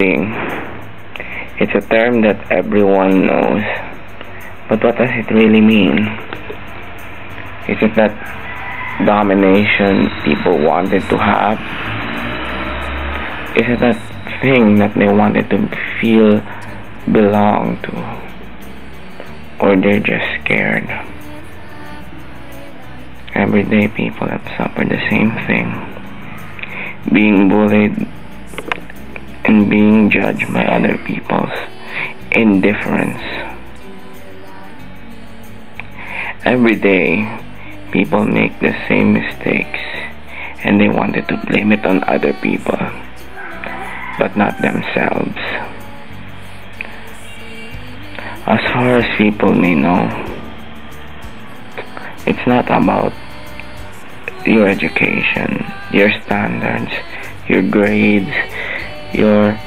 bullying. It's a term that everyone knows. But what does it really mean? Is it that domination people wanted to have? Is it that thing that they wanted to feel belong to? Or they're just scared? Everyday people have suffered the same thing. Being bullied and being judged by other people's indifference. Every day, people make the same mistakes and they wanted to blame it on other people, but not themselves. As far as people may know, it's not about your education, your standards, your grades, your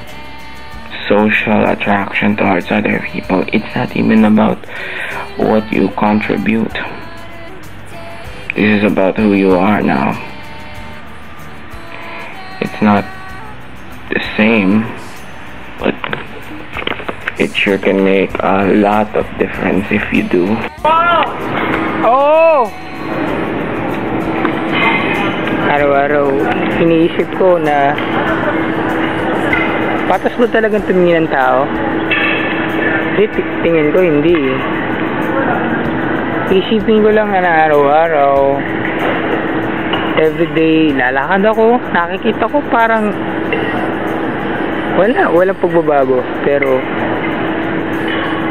social attraction towards other people. It's not even about what you contribute. This is about who you are now. It's not the same, but it sure can make a lot of difference if you do. Oh! Araw-araw, iniisip ko na patas ba talagang tumingin ng tao? Tingin ko hindi. Isipin ko lang na araw-araw, everyday, lalakad ako, nakikita ko parang walang pagbabago. Pero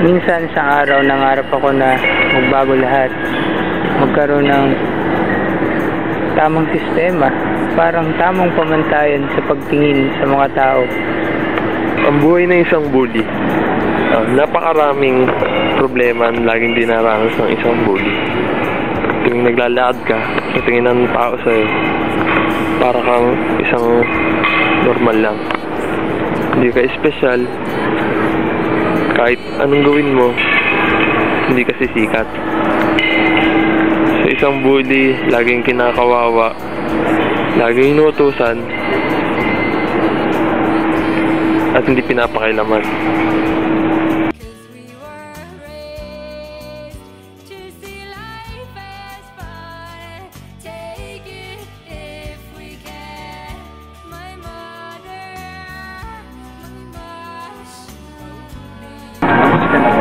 minsan sa araw, nangarap ako na magbago lahat, magkaroon ng tamang sistema, parang tamang pamantayan sa pagtingin sa mga tao. Ang buhay ng isang bully, napakaraming problema ang laging dinaranas ng isang bully. Tuwing naglalakad ka, sa tingin ng tao sa'yo, para kang isang normal lang. Hindi ka espesyal. Kahit anong gawin mo, hindi ka sisikat. Sa isang bully, laging kinakawawa, laging inuutusan, at hindi pinapakailaman.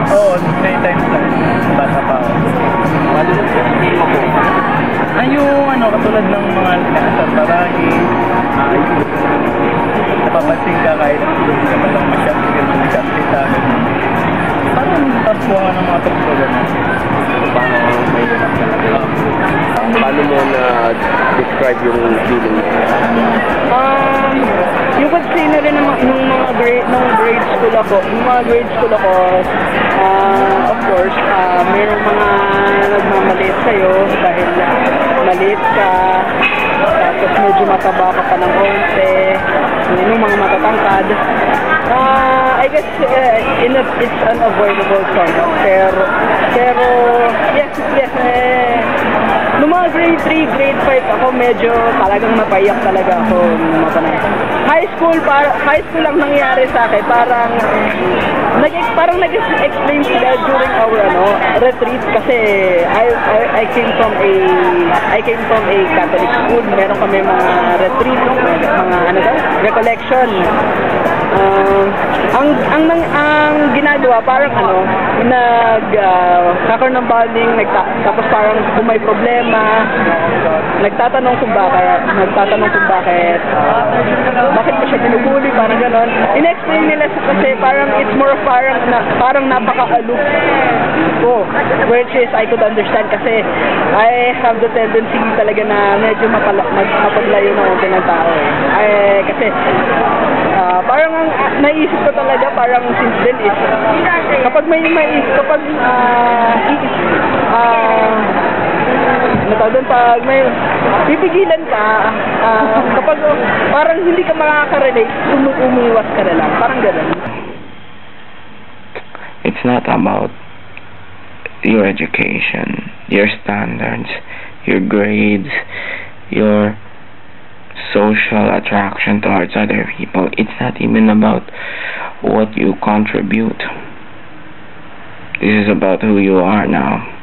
Oo, many times na. Bata pa ako. Ay, yung katulad ng mga nasa barangay, napapansin ka kahit hindi ka malang masyadong parang tapwa ng mga tapwa gano'n. Paano may ganap talaga? Paano mo na-describe yung feeling? Yung kasi na rin nung mga grade school ako, of course, mayroong mga nagmamaliit sa'yo dahil maliit ka, tapos medyo mataba ka pa ng konti, yung mga matatangkad. I guess it's unavoidable somehow, pero yes, nung mga grade 3, grade 5 ako, medyo talagang napaiyak talaga ako mapanay. High school lang nangyari sa akin, parang nag-explain sila during our retreat kasi I came from a Catholic school. Meron kami mga retreat, mga recollection. Ang ginagawa parang nagkakaroon ng bonding, tapos parang kung may problema, nagtatanong kung bakit mo siya binubuli, parang gano'n. In-explain nila kasi parang it's more of parang napaka-aloof ko, which is I could understand kasi I have the tendency talaga na medyo mapaglayo ng konti ng tao. Kasi parang naisip ko talaga parang since then is kapag pag may pipigilan ka, kapag parang hindi ka makaka-relate, umiwas ka na lang, parang gano'n. It's not about your education, your standards, your grades, your social attraction towards other people. It's not even about what you contribute. This is about who you are now.